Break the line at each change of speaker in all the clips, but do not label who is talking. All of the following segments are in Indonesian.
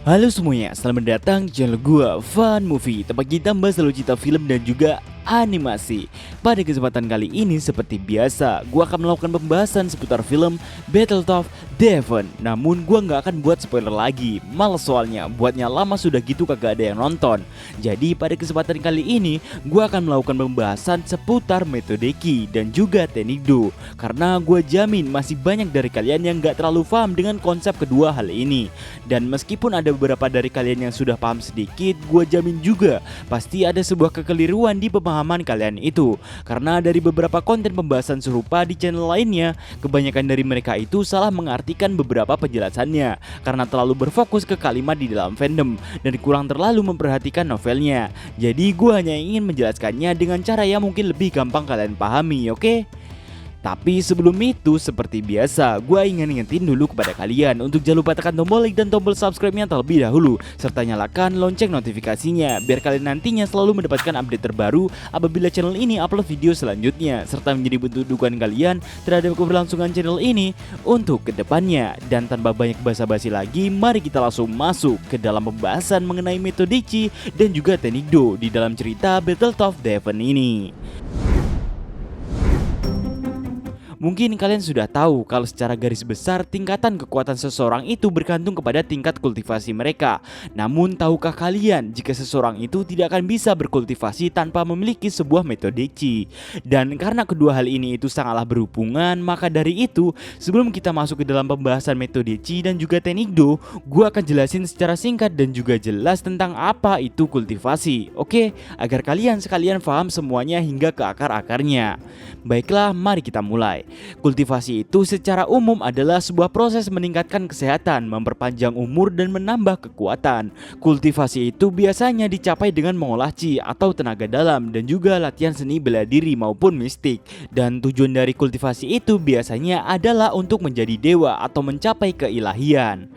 Halo semuanya, selamat datang di channel gua Fun Movie, tempat kita bahas selalu cerita film dan juga animasi. Pada kesempatan kali ini seperti biasa, gua akan melakukan pembahasan seputar film Battletoads Devon. Namun gua nggak akan buat spoiler lagi, males soalnya buatnya lama sudah gitu kagak ada yang nonton. Jadi pada kesempatan kali ini gua akan melakukan pembahasan seputar metode Ki dan juga teknik Do. Karena gua jamin masih banyak dari kalian yang nggak terlalu paham dengan konsep kedua hal ini. Dan meskipun ada beberapa dari kalian yang sudah paham sedikit, gua jamin juga pasti ada sebuah kekeliruan di pemahaman kalian itu. Karena dari beberapa konten pembahasan serupa di channel lainnya, kebanyakan dari mereka itu salah mengartikan beberapa penjelasannya karena terlalu berfokus ke kalimat di dalam fandom dan kurang terlalu memperhatikan novelnya. Jadi gua hanya ingin menjelaskannya dengan cara yang mungkin lebih gampang kalian pahami, oke? Tapi sebelum itu, seperti biasa, gue ingin ngingetin dulu kepada kalian untuk jangan lupa tekan tombol like dan tombol subscribe-nya terlebih dahulu, serta nyalakan lonceng notifikasinya biar kalian nantinya selalu mendapatkan update terbaru apabila channel ini upload video selanjutnya, serta menjadi bentuk dukungan kalian terhadap keberlangsungan channel ini untuk kedepannya. Dan tanpa banyak basa-basi lagi, mari kita langsung masuk ke dalam pembahasan mengenai metode Chi dan juga teknik Do di dalam cerita Battletoads Devon ini. Mungkin kalian sudah tahu kalau secara garis besar tingkatan kekuatan seseorang itu bergantung kepada tingkat kultivasi mereka. Namun tahukah kalian jika seseorang itu tidak akan bisa berkultivasi tanpa memiliki sebuah metode Chi? Dan karena kedua hal ini itu sangatlah berhubungan, maka dari itu sebelum kita masuk ke dalam pembahasan metode Chi dan juga teknik Do, gue akan jelasin secara singkat dan juga jelas tentang apa itu kultivasi. Oke, agar kalian sekalian paham semuanya hingga ke akar-akarnya. Baiklah, mari kita mulai. Kultivasi itu secara umum adalah sebuah proses meningkatkan kesehatan, memperpanjang umur dan menambah kekuatan. Kultivasi itu biasanya dicapai dengan mengolah Chi atau tenaga dalam dan juga latihan seni bela diri maupun mistik. Dan tujuan dari kultivasi itu biasanya adalah untuk menjadi dewa atau mencapai keilahian.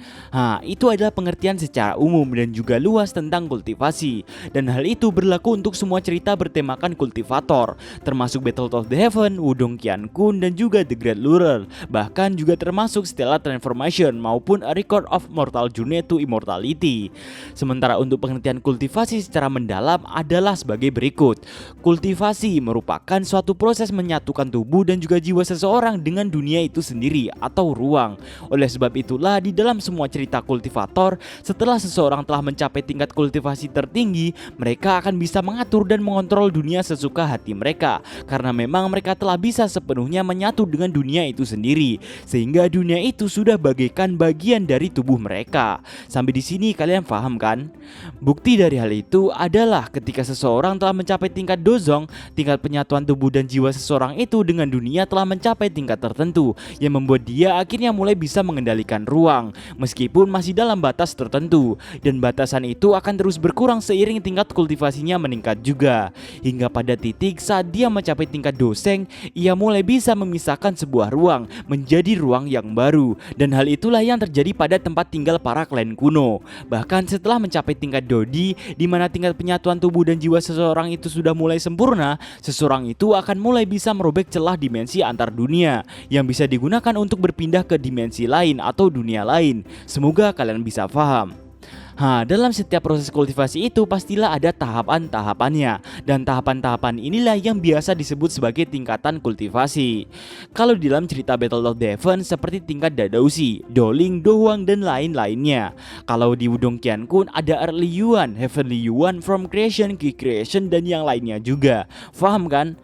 Itu adalah pengertian secara umum dan juga luas tentang kultivasi. Dan hal itu berlaku untuk semua cerita bertemakan kultivator, termasuk Battletoads Devon, Wudong Qiankun dan juga The Great Ruler, bahkan juga termasuk Stellar Transformation maupun A Record of Mortal Journey to Immortality. Sementara untuk pengertian kultivasi secara mendalam adalah sebagai berikut. Kultivasi merupakan suatu proses menyatukan tubuh dan juga jiwa seseorang dengan dunia itu sendiri atau ruang. Oleh sebab itulah di dalam semua cerita kultivator, setelah seseorang telah mencapai tingkat kultivasi tertinggi, mereka akan bisa mengatur dan mengontrol dunia sesuka hati mereka, karena memang mereka telah bisa sepenuhnya menyatu dengan dunia itu sendiri, sehingga dunia itu sudah bagaikan bagian dari tubuh mereka. Sampai di sini kalian paham kan? Bukti dari hal itu adalah ketika seseorang telah mencapai tingkat dozong, tingkat penyatuan tubuh dan jiwa seseorang itu dengan dunia telah mencapai tingkat tertentu yang membuat dia akhirnya mulai bisa mengendalikan ruang, meskipun masih dalam batas tertentu, dan batasan itu akan terus berkurang seiring tingkat kultivasinya meningkat juga, hingga pada titik saat dia mencapai tingkat doseng, ia mulai bisa memisahkan sebuah ruang menjadi ruang yang baru. Dan hal itulah yang terjadi pada tempat tinggal para klan kuno. Bahkan setelah mencapai tingkat Dodi, di mana tingkat penyatuan tubuh dan jiwa seseorang itu sudah mulai sempurna, seseorang itu akan mulai bisa merobek celah dimensi antar dunia yang bisa digunakan untuk berpindah ke dimensi lain atau dunia lain. Semoga kalian bisa paham. Dalam setiap proses kultivasi itu pastilah ada tahapan-tahapannya, dan tahapan-tahapan inilah yang biasa disebut sebagai tingkatan kultivasi. Kalau di dalam cerita Battletoads Devon seperti tingkat Dadausi, Doling, Dohuang dan lain-lainnya. Kalau di Wudong Qiankun ada Earthly Yuan, Heavenly Yuan, From Creation, Ki Creation dan yang lainnya juga. Paham kan?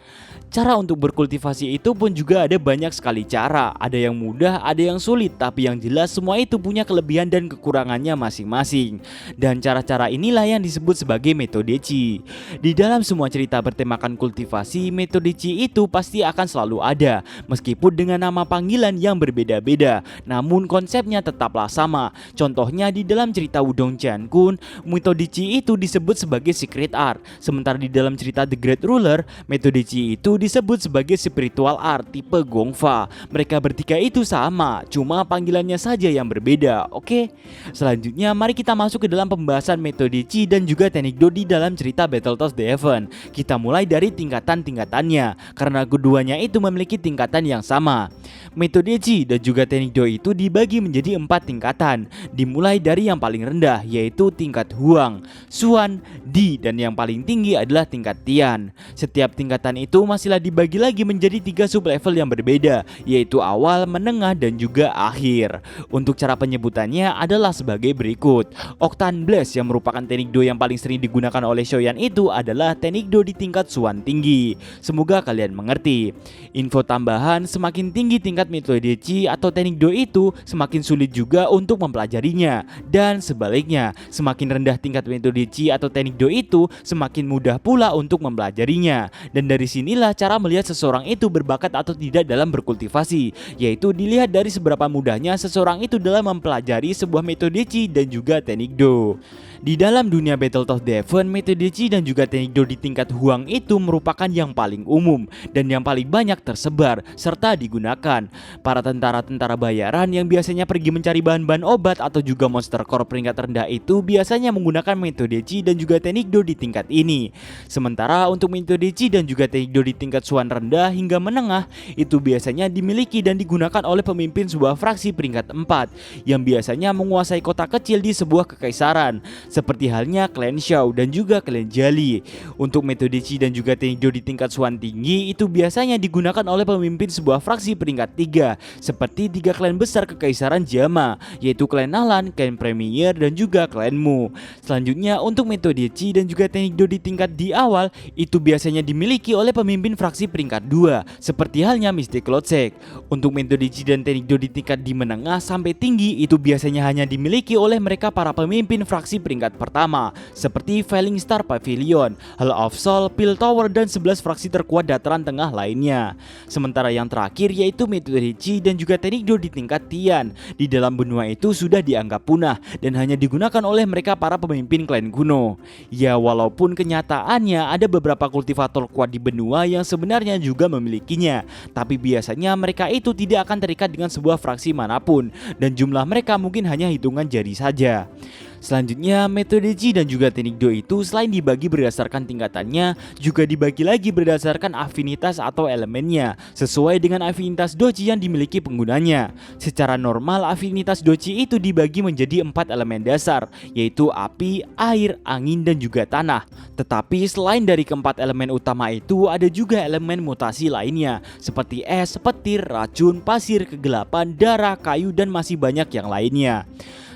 Cara untuk berkultivasi itu pun juga ada banyak sekali cara. Ada yang mudah, ada yang sulit, tapi yang jelas semua itu punya kelebihan dan kekurangannya masing-masing. Dan cara-cara inilah yang disebut sebagai metode Chi. Di dalam semua cerita bertemakan kultivasi, metode Chi itu pasti akan selalu ada, meskipun dengan nama panggilan yang berbeda-beda, namun konsepnya tetaplah sama. Contohnya di dalam cerita Wudong Qiankun, metode Chi itu disebut sebagai Secret Art. Sementara di dalam cerita The Great Ruler, metode Chi itu disebut sebagai spiritual art tipe Gongfa. Mereka bertiga itu sama, cuma panggilannya saja yang berbeda. Oke, selanjutnya mari kita masuk masuk ke dalam pembahasan metode Chi dan juga teknik Do di dalam cerita Battletoads The Heaven. Kita mulai dari tingkatan-tingkatannya, karena keduanya itu memiliki tingkatan yang sama. Metode Chi dan juga teknik Do itu dibagi menjadi 4 tingkatan, dimulai dari yang paling rendah yaitu tingkat Huang, Xuan, Di, dan yang paling tinggi adalah tingkat Tian. Setiap tingkatan itu masihlah dibagi lagi menjadi 3 sub-level yang berbeda, yaitu awal, menengah, dan juga akhir. Untuk cara penyebutannya adalah sebagai berikut. Octane Blast yang merupakan teknik Do yang paling sering digunakan oleh Shoyan itu adalah teknik Do di tingkat Xuan tinggi. Semoga kalian mengerti. Info tambahan, semakin tinggi tingkat metode Chi atau teknik Do itu, semakin sulit juga untuk mempelajarinya. Dan sebaliknya, semakin rendah tingkat metode Chi atau teknik Do itu, semakin mudah pula untuk mempelajarinya. Dan dari sinilah cara melihat seseorang itu berbakat atau tidak dalam berkultivasi, yaitu dilihat dari seberapa mudahnya seseorang itu dalam mempelajari sebuah metode Chi dan juga teknik Do. Di dalam dunia Battletoads The Heaven, metode Chi dan juga teknik Do di tingkat Huang itu merupakan yang paling umum dan yang paling banyak tersebar serta digunakan. Para tentara-tentara bayaran yang biasanya pergi mencari bahan-bahan obat atau juga monster core peringkat rendah itu biasanya menggunakan metode Chi dan juga teknik Do di tingkat ini. Sementara untuk metode Chi dan juga teknik Do di tingkat Xuan rendah hingga menengah itu biasanya dimiliki dan digunakan oleh pemimpin sebuah fraksi peringkat 4 yang biasanya menguasai kota kecil di sebuah kekaisaran, seperti halnya klan Shao dan juga klan Jali. Untuk metode Chi dan juga teknik Do di tingkat Xuan tinggi itu biasanya digunakan oleh pemimpin sebuah fraksi peringkat 3 seperti 3 klan besar kekaisaran Jama, yaitu klan Nalan, klan Premier, dan juga klan Mu. Selanjutnya untuk metode Chi dan juga teknik Do di tingkat di awal itu biasanya dimiliki oleh pemimpin fraksi peringkat 2 seperti halnya Mystic Lodge. Untuk metode Chi dan teknik Do di tingkat di menengah sampai tinggi itu biasanya hanya dimiliki oleh mereka para pemimpin fraksi peringkat pertama seperti Falling Star Pavilion, Hall of Soul, Pill Tower, dan 11 fraksi terkuat dataran tengah lainnya. Sementara yang terakhir yaitu metode Chi dan juga teknik Do di tingkat Tian di dalam benua itu sudah dianggap punah dan hanya digunakan oleh mereka para pemimpin klan kuno. Ya, walaupun kenyataannya ada beberapa kultivator kuat di benua yang sebenarnya juga memilikinya, tapi biasanya mereka itu tidak akan terikat dengan sebuah fraksi manapun dan jumlah mereka mungkin hanya hitungan jari saja. Selanjutnya, metode Chi dan juga teknik Do itu selain dibagi berdasarkan tingkatannya, juga dibagi lagi berdasarkan afinitas atau elemennya, sesuai dengan afinitas Dochi yang dimiliki penggunanya. Secara normal, afinitas Dochi itu dibagi menjadi 4 elemen dasar, yaitu api, air, angin, dan juga tanah. Tetapi selain dari keempat elemen utama itu, ada juga elemen mutasi lainnya, seperti es, petir, racun, pasir, kegelapan, darah, kayu, dan masih banyak yang lainnya.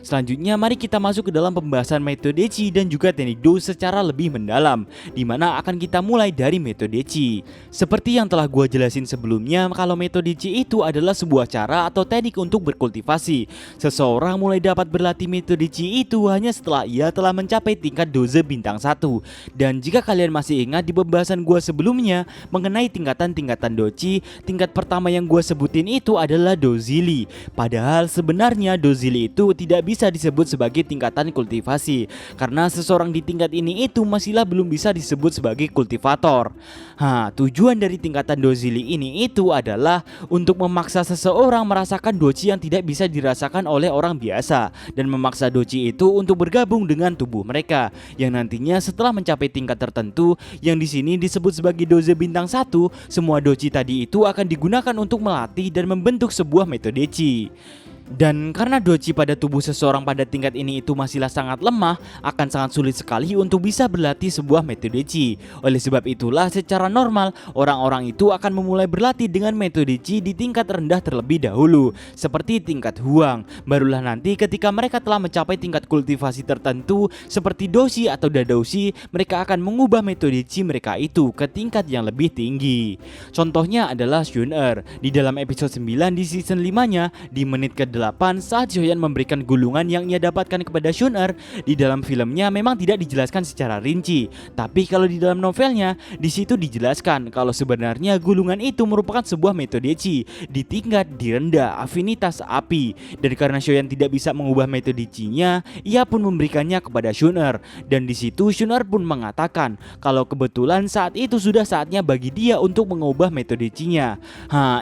Selanjutnya mari kita masuk ke dalam pembahasan metode Chi dan juga teknik Do secara lebih mendalam, dimana akan kita mulai dari metode Chi. Seperti yang telah gua jelasin sebelumnya, kalau metode Chi itu adalah sebuah cara atau teknik untuk berkultivasi. Seseorang mulai dapat berlatih metode Chi itu hanya setelah ia telah mencapai tingkat doze bintang 1. Dan jika kalian masih ingat di pembahasan gua sebelumnya mengenai tingkatan-tingkatan Dochi, tingkat pertama yang gua sebutin itu adalah Dozili. Padahal sebenarnya Dozili itu tidak bisa disebut sebagai tingkatan kultivasi, karena seseorang di tingkat ini itu masihlah belum bisa disebut sebagai kultivator. Tujuan dari tingkatan Dozili ini itu adalah untuk memaksa seseorang merasakan doji yang tidak bisa dirasakan oleh orang biasa, dan memaksa doji itu untuk bergabung dengan tubuh mereka, yang nantinya setelah mencapai tingkat tertentu yang di sini disebut sebagai doze bintang 1, semua doji tadi itu akan digunakan untuk melatih dan membentuk sebuah metode Chi. Dan karena doji pada tubuh seseorang pada tingkat ini itu masihlah sangat lemah, akan sangat sulit sekali untuk bisa berlatih sebuah metode Chi. Oleh sebab itulah secara normal orang-orang itu akan memulai berlatih dengan metode Chi di tingkat rendah terlebih dahulu, seperti tingkat Huang. Barulah nanti ketika mereka telah mencapai tingkat kultivasi tertentu seperti Doshi atau Dadoushi, mereka akan mengubah metode Chi mereka itu ke tingkat yang lebih tinggi. Contohnya adalah Shun-Er di dalam episode 9 di season 5-nya di menit ke-8 saat Shoyan memberikan gulungan yang ia dapatkan kepada Shun-Er. Di dalam filmnya memang tidak dijelaskan secara rinci, tapi kalau di dalam novelnya di situ dijelaskan kalau sebenarnya gulungan itu merupakan sebuah metode Chi di tingkat rendah afinitas api. Dan karena Shoyan tidak bisa mengubah metode Chi-nya, ia pun memberikannya kepada Shun-Er. Dan di situ Shun-Er pun mengatakan kalau kebetulan saat itu sudah saatnya bagi dia untuk mengubah metode Chi-nya.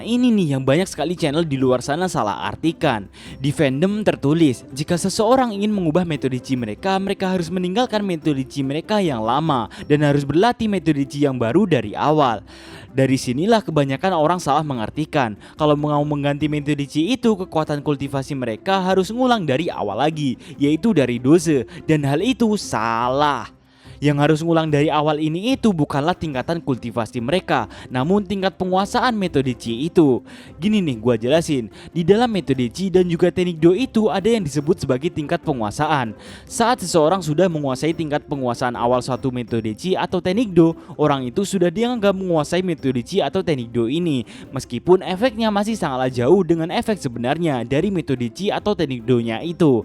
Ini nih yang banyak sekali channel di luar sana salah artikan. Di fandom tertulis, jika seseorang ingin mengubah metode chi mereka, mereka harus meninggalkan metode chi mereka yang lama dan harus berlatih metode chi yang baru dari awal. Dari sinilah kebanyakan orang salah mengartikan kalau mau mengganti metode chi itu, kekuatan kultivasi mereka harus ngulang dari awal lagi, yaitu dari doze, dan hal itu salah. Yang harus ngulang dari awal ini itu bukanlah tingkatan kultivasi mereka, namun tingkat penguasaan metode chi itu. Gini nih gua jelasin, di dalam metode chi dan juga teknik do itu ada yang disebut sebagai tingkat penguasaan. Saat seseorang sudah menguasai tingkat penguasaan awal suatu metode chi atau teknik do, orang itu sudah dianggap menguasai metode chi atau teknik do ini, meskipun efeknya masih sangatlah jauh dengan efek sebenarnya dari metode chi atau teknik do-nya itu.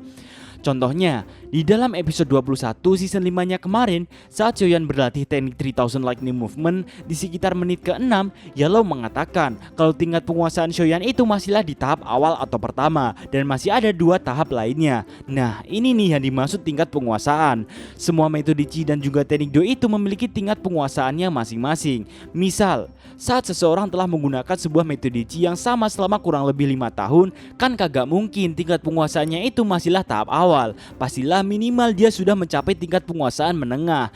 Contohnya, di dalam episode 21 season 5-nya kemarin, saat Xiaoyan berlatih teknik 3000 Lightning Movement di sekitar menit ke-6, Yellow mengatakan kalau tingkat penguasaan Xiaoyan itu masihlah di tahap awal atau pertama dan masih ada 2 tahap lainnya. Nah, ini nih yang dimaksud tingkat penguasaan. Semua metode Chi dan juga teknik Do itu memiliki tingkat penguasaannya masing-masing. Misal, saat seseorang telah menggunakan sebuah metode Chi yang sama selama kurang lebih 5 tahun, kan kagak mungkin tingkat penguasaannya itu masihlah tahap awal. Pastilah minimal dia sudah mencapai tingkat penguasaan menengah.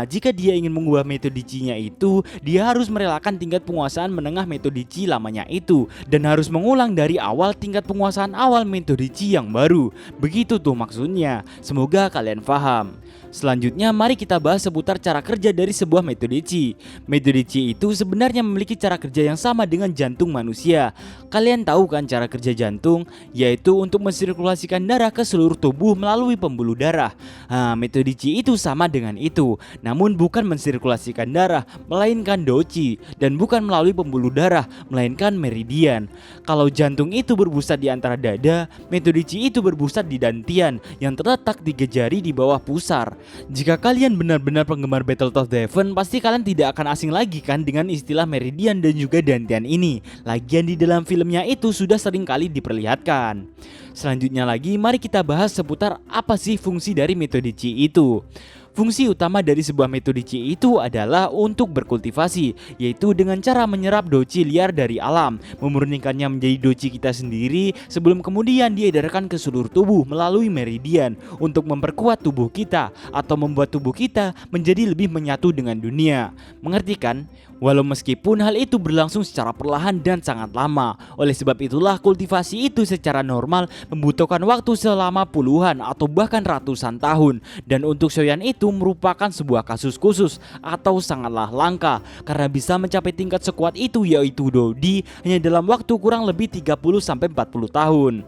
Jika dia ingin mengubah metode Chi-nya itu, dia harus merelakan tingkat penguasaan menengah metode Chi lamanya itu dan harus mengulang dari awal tingkat penguasaan awal metode Chi yang baru. Begitu tuh maksudnya. Semoga kalian paham. Selanjutnya mari kita bahas seputar cara kerja dari sebuah metode Chi. Metode Chi itu sebenarnya memiliki cara kerja yang sama dengan jantung manusia. Kalian tahu kan cara kerja jantung? Yaitu untuk mensirkulasikan darah ke seluruh tubuh melalui pembuluh darah. Metode Chi itu sama dengan itu, namun bukan mensirkulasikan darah, melainkan do Chi, dan bukan melalui pembuluh darah, melainkan meridian. Kalau jantung itu berpusat di antara dada, metode Chi itu berpusat di dantian yang terletak 3 jari di bawah pusar. Jika kalian benar-benar penggemar Battletoads Devon, pasti kalian tidak akan asing lagi kan dengan istilah meridian dan juga dantian ini. Lagian di dalam filmnya itu sudah sering kali diperlihatkan. Selanjutnya lagi, mari kita bahas seputar apa sih fungsi dari metode Chi itu. Fungsi utama dari sebuah metode Chi itu adalah untuk berkultivasi, yaitu dengan cara menyerap do Chi liar dari alam, memurnikannya menjadi do Chi kita sendiri sebelum kemudian diedarkan ke seluruh tubuh melalui meridian untuk memperkuat tubuh kita atau membuat tubuh kita menjadi lebih menyatu dengan dunia. Mengerti kan? Walau meskipun hal itu berlangsung secara perlahan dan sangat lama. Oleh sebab itulah kultivasi itu secara normal membutuhkan waktu selama puluhan atau bahkan ratusan tahun. Dan untuk Xiaoyan itu merupakan sebuah kasus khusus atau sangatlah langka karena bisa mencapai tingkat sekuat itu, yaitu Dodi, hanya dalam waktu kurang lebih 30-40 tahun.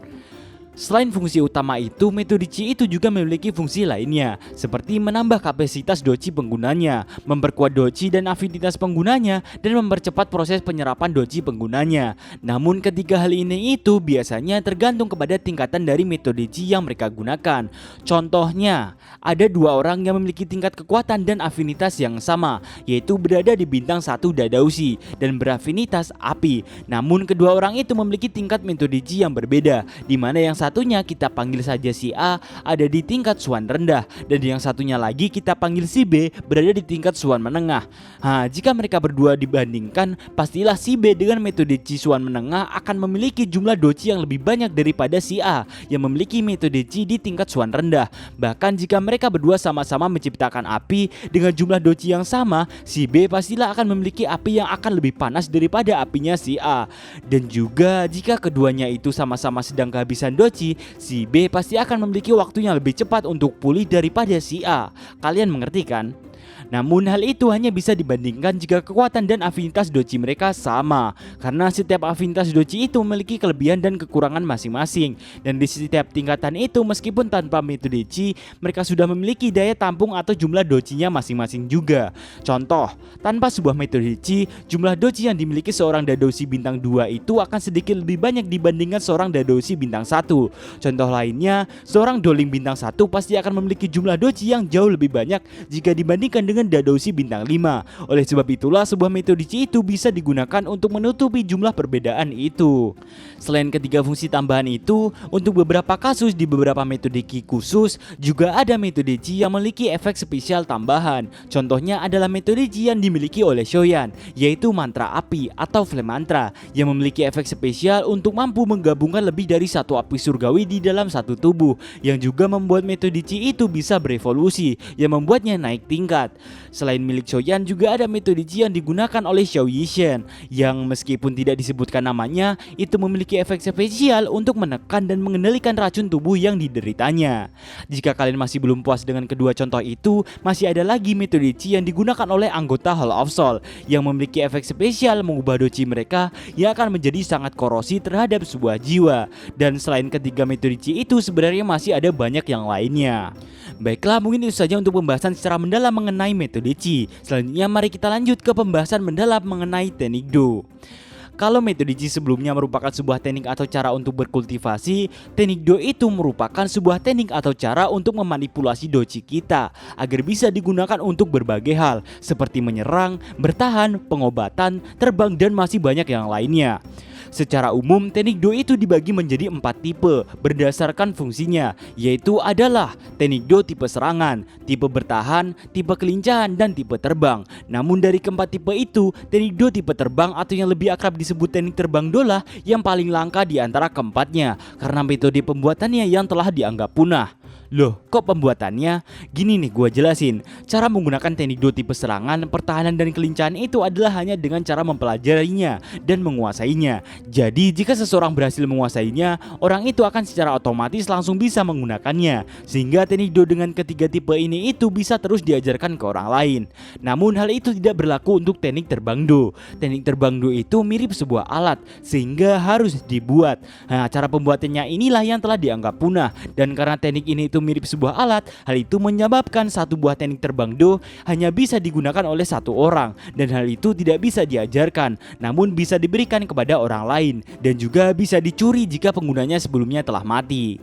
Selain fungsi utama itu, metode Chi itu juga memiliki fungsi lainnya, seperti menambah kapasitas do Chi penggunanya, memperkuat do Chi dan afinitas penggunanya, dan mempercepat proses penyerapan do Chi penggunanya. Namun ketiga hal ini itu biasanya tergantung kepada tingkatan dari metode Chi yang mereka gunakan. Contohnya, ada 2 orang yang memiliki tingkat kekuatan dan afinitas yang sama, yaitu berada di bintang 1 Dadausi dan berafinitas api. Namun kedua orang itu memiliki tingkat metode Chi yang berbeda, di mana yang satunya kita panggil saja si A ada di tingkat Suan rendah dan yang satunya lagi kita panggil si B berada di tingkat Suan menengah. Jika mereka berdua dibandingkan, pastilah si B dengan metode Chi Suan menengah akan memiliki jumlah do Chi yang lebih banyak daripada si A yang memiliki metode Chi di tingkat Suan rendah. Bahkan jika mereka berdua sama-sama menciptakan api dengan jumlah do Chi yang sama, si B pastilah akan memiliki api yang akan lebih panas daripada apinya si A. Dan juga jika keduanya itu sama-sama sedang kehabisan do Chi, si B pasti akan memiliki waktu yang lebih cepat untuk pulih daripada si A. Kalian mengerti kan? Namun hal itu hanya bisa dibandingkan jika kekuatan dan afinitas do Chi mereka sama, karena setiap afinitas do Chi itu memiliki kelebihan dan kekurangan masing-masing. Dan di setiap tingkatan itu, meskipun tanpa metode Chi, mereka sudah memiliki daya tampung atau jumlah do Chi-nya masing-masing juga. Contoh, tanpa sebuah metode Chi, jumlah do Chi yang dimiliki seorang Dadausi bintang 2 itu akan sedikit lebih banyak dibandingkan seorang Dadausi bintang 1. Contoh lainnya, seorang Doling bintang 1 pasti akan memiliki jumlah do Chi yang jauh lebih banyak jika dibandingkan disebutkan dengan Dadoshi bintang 5. Oleh sebab itulah sebuah metode Chi itu bisa digunakan untuk menutupi jumlah perbedaan itu. Selain ketiga fungsi tambahan itu, untuk beberapa kasus di beberapa metode Qi khusus juga ada metode Qi yang memiliki efek spesial tambahan. Contohnya adalah metode Qi yang dimiliki oleh Shoyan, yaitu mantra api atau flame mantra yang memiliki efek spesial untuk mampu menggabungkan lebih dari satu api surgawi di dalam satu tubuh, yang juga membuat metode Qi itu bisa berevolusi yang membuatnya naik tingkat. Selain milik Shoyan juga ada metode Qi yang digunakan oleh Xiao Yishen yang meskipun tidak disebutkan namanya itu memiliki efek spesial untuk menekan dan mengendalikan racun tubuh yang dideritanya. Jika kalian masih belum puas dengan kedua contoh itu, masih ada lagi metode Qi yang digunakan oleh anggota Hall of Soul yang memiliki efek spesial mengubah doji mereka yang akan menjadi sangat korosi terhadap sebuah jiwa. Dan selain ketiga metode Qi itu sebenarnya masih ada banyak yang lainnya. Baiklah, mungkin itu saja untuk pembahasan secara mendalam mengenai metode Qi. Selanjutnya mari kita lanjut ke pembahasan mendalam mengenai teknik Do. Kalau metode Qi sebelumnya merupakan sebuah teknik atau cara untuk berkultivasi, teknik Do itu merupakan sebuah teknik atau cara untuk memanipulasi doji kita agar bisa digunakan untuk berbagai hal seperti menyerang, bertahan, pengobatan, terbang, dan masih banyak yang lainnya. Secara umum, teknik Do itu dibagi menjadi 4 tipe berdasarkan fungsinya, yaitu adalah teknik Do tipe serangan, tipe bertahan, tipe kelincahan, dan tipe terbang. Namun dari keempat tipe itu, teknik Do tipe terbang atau yang lebih akrab disebut teknik terbang Do lah yang paling langka di antara keempatnya karena metode pembuatannya yang telah dianggap punah. Loh, kok pembuatannya? Gini nih, gua jelasin. Cara menggunakan teknik Do tipe serangan, pertahanan, dan kelincahan itu adalah hanya dengan cara mempelajarinya dan menguasainya. Jadi, jika seseorang berhasil menguasainya, orang itu akan secara otomatis langsung bisa menggunakannya. Sehingga teknik Do dengan ketiga tipe ini itu bisa terus diajarkan ke orang lain. Namun, hal itu tidak berlaku untuk teknik terbang Do. Teknik terbang Do itu mirip sebuah alat, sehingga harus dibuat. Nah, cara pembuatannya inilah yang telah dianggap punah. Dan karena teknik ini itu mirip sebuah alat, hal itu menyebabkan satu buah teknik terbang Do hanya bisa digunakan oleh satu orang, dan hal itu tidak bisa diajarkan, namun bisa diberikan kepada orang lain dan juga bisa dicuri jika penggunanya sebelumnya telah mati.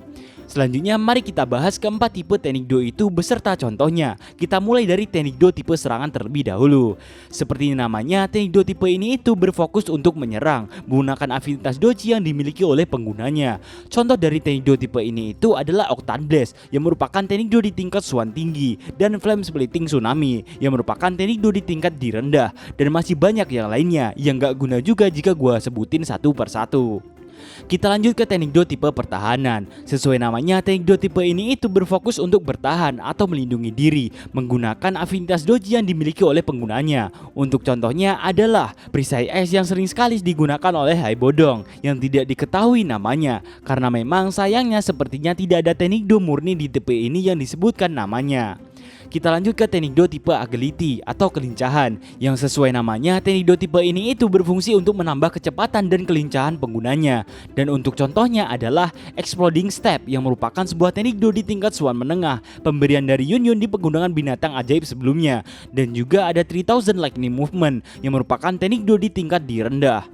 Selanjutnya mari kita bahas keempat tipe teknik Do itu beserta contohnya. Kita mulai dari teknik Do tipe serangan terlebih dahulu. Seperti namanya, teknik Do tipe ini itu berfokus untuk menyerang menggunakan afinitas doji yang dimiliki oleh penggunanya. Contoh dari teknik Do tipe ini itu adalah Octane Blast yang merupakan teknik Do di tingkat Swan tinggi, dan Flame Splitting Tsunami yang merupakan teknik Do di tingkat di rendah, dan masih banyak yang lainnya yang gak guna juga jika gua sebutin satu persatu. Kita lanjut ke teknik Do tipe pertahanan. Sesuai namanya, teknik Do tipe ini itu berfokus untuk bertahan atau melindungi diri menggunakan afinitas doji yang dimiliki oleh penggunanya. Untuk contohnya adalah perisai es yang sering sekali digunakan oleh Hai Bodong yang tidak diketahui namanya, karena memang sayangnya sepertinya tidak ada teknik Do murni di tipe ini yang disebutkan namanya. Kita lanjut ke teknik Do tipe agility atau kelincahan, yang sesuai namanya teknik Do tipe ini itu berfungsi untuk menambah kecepatan dan kelincahan penggunanya. Dan untuk contohnya adalah Exploding Step yang merupakan sebuah teknik Do di tingkat Swan menengah, pemberian dari Yun Yun di penggunaan binatang ajaib sebelumnya. Dan juga ada 3000 Lightning Movement yang merupakan teknik Do di tingkat di rendah.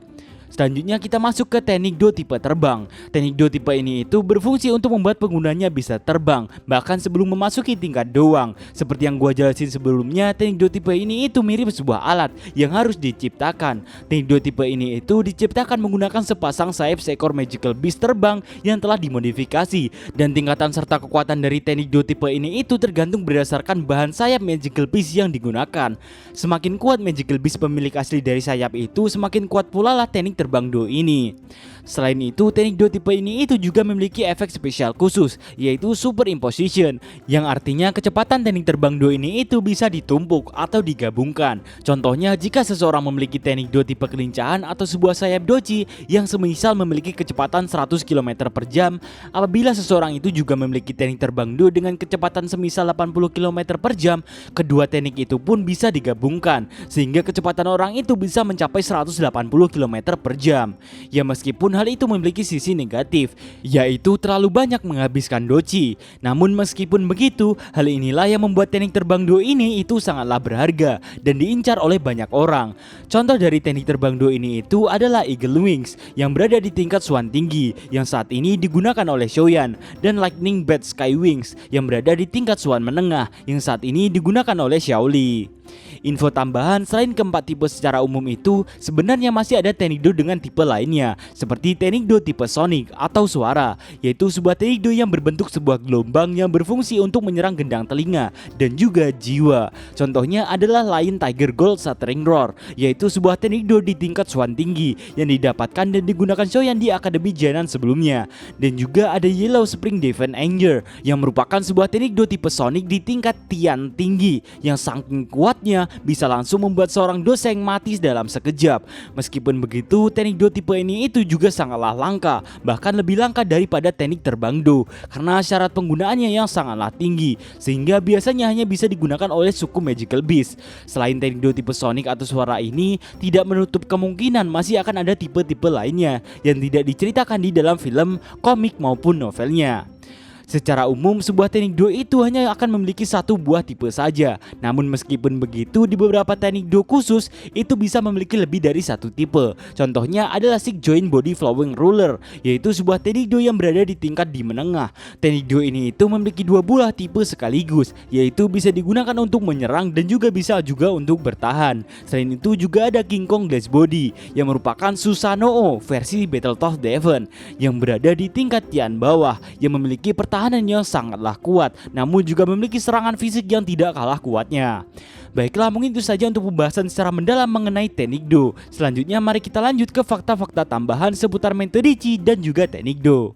Selanjutnya kita masuk ke teknik Do tipe terbang. Teknik Do tipe ini itu berfungsi untuk membuat penggunanya bisa terbang bahkan sebelum memasuki tingkat doang. Seperti yang gua jelasin sebelumnya, teknik Do tipe ini itu mirip sebuah alat yang harus diciptakan. Teknik Do tipe ini itu diciptakan menggunakan sepasang sayap seekor Magical Beast terbang yang telah dimodifikasi, dan tingkatan serta kekuatan dari teknik Do tipe ini itu tergantung berdasarkan bahan sayap Magical Beast yang digunakan. Semakin kuat Magical Beast pemilik asli dari sayap itu, semakin kuat pula lah teknik terbang Do ini. Selain itu, teknik Do tipe ini itu juga memiliki efek spesial khusus, yaitu Super Imposition, yang artinya kecepatan teknik terbang Do ini itu bisa ditumpuk atau digabungkan. Contohnya, jika seseorang memiliki teknik Do tipe kelincahan atau sebuah sayap doji yang semisal memiliki kecepatan 100 km per jam, apabila seseorang itu juga memiliki teknik terbang Do dengan kecepatan semisal 80 km per jam, kedua teknik itu pun bisa digabungkan sehingga kecepatan orang itu bisa mencapai 180 km per per jam. Ya meskipun hal itu memiliki sisi negatif, yaitu terlalu banyak menghabiskan doji. Namun meskipun begitu, hal inilah yang membuat teknik terbang Do ini itu sangatlah berharga dan diincar oleh banyak orang. Contoh dari teknik terbang Do ini itu adalah Eagle Wings yang berada di tingkat Swan tinggi yang saat ini digunakan oleh Shoyan, dan Lightning Bat Sky Wings yang berada di tingkat Swan menengah yang saat ini digunakan oleh Xiaoli. Info tambahan, selain keempat tipe secara umum itu, sebenarnya masih ada teknik Do dengan tipe lainnya, seperti teknik Do tipe Sonic atau suara, yaitu sebuah teknik Do yang berbentuk sebuah gelombang yang berfungsi untuk menyerang gendang telinga dan juga jiwa. Contohnya adalah Lion Tiger Gold Shattering Roar, yaitu sebuah teknik Do di tingkat Swan tinggi yang didapatkan dan digunakan Shoyan di Akademi Jianan sebelumnya. Dan juga ada Yellow Spring Devon Anger yang merupakan sebuah teknik Do tipe Sonic di tingkat Tian tinggi yang saking kuatnya bisa langsung membuat seorang doseng mati dalam sekejap. Meskipun begitu, teknik Do tipe ini itu juga sangatlah langka, bahkan lebih langka daripada teknik terbang Do karena syarat penggunaannya yang sangatlah tinggi, sehingga biasanya hanya bisa digunakan oleh suku Magical Beast. Selain teknik Do tipe Sonic atau suara ini, tidak menutup kemungkinan masih akan ada tipe-tipe lainnya yang tidak diceritakan di dalam film, komik maupun novelnya. Secara umum, sebuah teknik Do itu hanya akan memiliki satu buah tipe saja. Namun meskipun begitu, di beberapa teknik Do khusus itu bisa memiliki lebih dari satu tipe. Contohnya adalah Six Joint Body Flowing Ruler, yaitu sebuah teknik Do yang berada di tingkat di menengah. Teknik Do ini itu memiliki dua buah tipe sekaligus, yaitu bisa digunakan untuk menyerang dan juga bisa juga untuk bertahan. Selain itu juga ada King Kong Glass Body yang merupakan Susanoo versi Battletoads Devon yang berada di tingkat Tian bawah, yang memiliki pertahanan yang sangatlah kuat, namun juga memiliki serangan fisik yang tidak kalah kuatnya. Baiklah, mungkin itu saja untuk pembahasan secara mendalam mengenai teknik Do. Selanjutnya mari kita lanjut ke fakta-fakta tambahan seputar metode Chi dan juga teknik Do.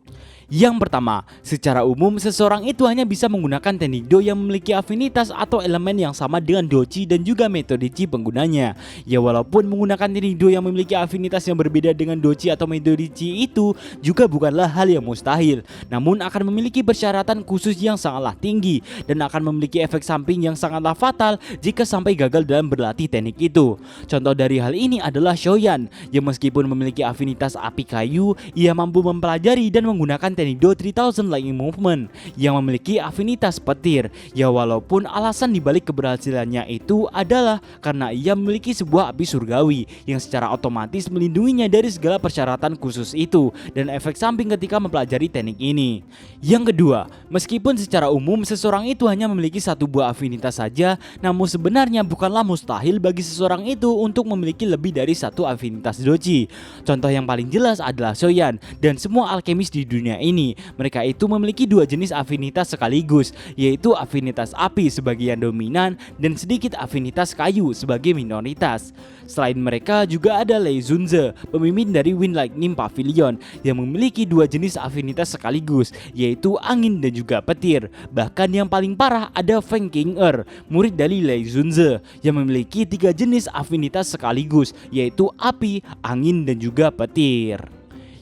Yang pertama, secara umum seseorang itu hanya bisa menggunakan teknik Do yang memiliki afinitas atau elemen yang sama dengan Doji dan juga metode Chi penggunanya. Ya walaupun menggunakan teknik Do yang memiliki afinitas yang berbeda dengan Doji atau metode Chi itu juga bukanlah hal yang mustahil, namun akan memiliki persyaratan khusus yang sangatlah tinggi dan akan memiliki efek samping yang sangatlah fatal jika sampai gagal dalam berlatih teknik itu. Contoh dari hal ini adalah Shoyan yang meskipun memiliki afinitas api kayu, ia mampu mempelajari dan menggunakan teknik Do 3000 Lightning Movement yang memiliki afinitas petir. Ya walaupun alasan dibalik keberhasilannya itu adalah karena ia memiliki sebuah api surgawi yang secara otomatis melindunginya dari segala persyaratan khusus itu dan efek samping ketika mempelajari teknik ini. Yang kedua, meskipun secara umum seseorang itu hanya memiliki satu buah afinitas saja, namun sebenarnya bukanlah mustahil bagi seseorang itu untuk memiliki lebih dari satu afinitas Doji. Contoh yang paling jelas adalah Shoyan dan semua alkemis di dunia ini. Mereka itu memiliki dua jenis afinitas sekaligus, yaitu afinitas api sebagai yang dominan dan sedikit afinitas kayu sebagai minoritas. Selain mereka juga ada Lei Zunze, pemimpin dari Wind Lightning Pavilion yang memiliki dua jenis afinitas sekaligus, yaitu angin dan juga petir. Bahkan yang paling parah ada Feng King-er, murid dari Lei Zunze yang memiliki tiga jenis afinitas sekaligus, yaitu api, angin dan juga petir.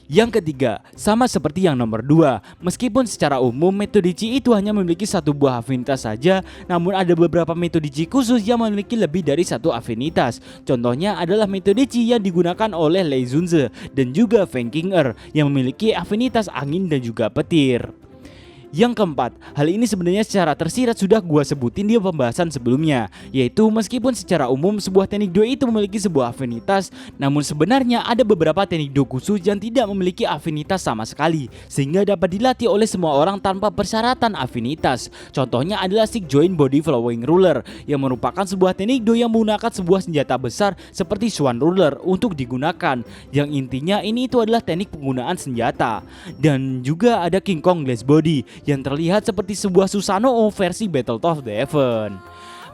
Yang ketiga, sama seperti yang nomor 2, meskipun secara umum metode Chi itu hanya memiliki satu buah afinitas saja, namun ada beberapa metode Chi khusus yang memiliki lebih dari satu afinitas. Contohnya adalah metode Chi yang digunakan oleh Lei Zunze dan juga Feng King-er yang memiliki afinitas angin dan juga petir. Yang keempat, hal ini sebenarnya secara tersirat sudah gua sebutin di pembahasan sebelumnya, yaitu meskipun secara umum sebuah teknik Do itu memiliki sebuah afinitas, namun sebenarnya ada beberapa teknik Do khusus yang tidak memiliki afinitas sama sekali, sehingga dapat dilatih oleh semua orang tanpa persyaratan afinitas. Contohnya adalah Six Joint Body Flowing Ruler yang merupakan sebuah teknik Do yang menggunakan sebuah senjata besar seperti Swan Ruler untuk digunakan, yang intinya ini itu adalah teknik penggunaan senjata. Dan juga ada King Kong Glass Body yang terlihat seperti sebuah Susanoo versi Battletoads Devon.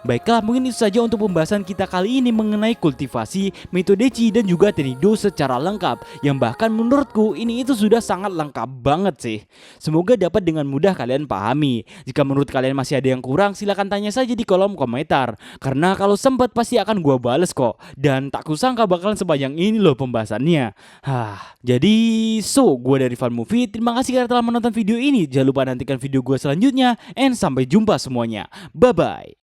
Baiklah, mungkin itu saja untuk pembahasan kita kali ini mengenai kultivasi, metode Chi dan juga teknik Do secara lengkap, yang bahkan menurutku ini itu sudah sangat lengkap banget sih. Semoga dapat dengan mudah kalian pahami. Jika menurut kalian masih ada yang kurang, silahkan tanya saja di kolom komentar, karena kalau sempat pasti akan gua bales kok. Dan tak kusangka bakalan sepanjang ini loh pembahasannya. Jadi gua dari Fun Movie, terima kasih karena telah menonton video ini. Jangan lupa nantikan video gua selanjutnya, and sampai jumpa semuanya. Bye bye.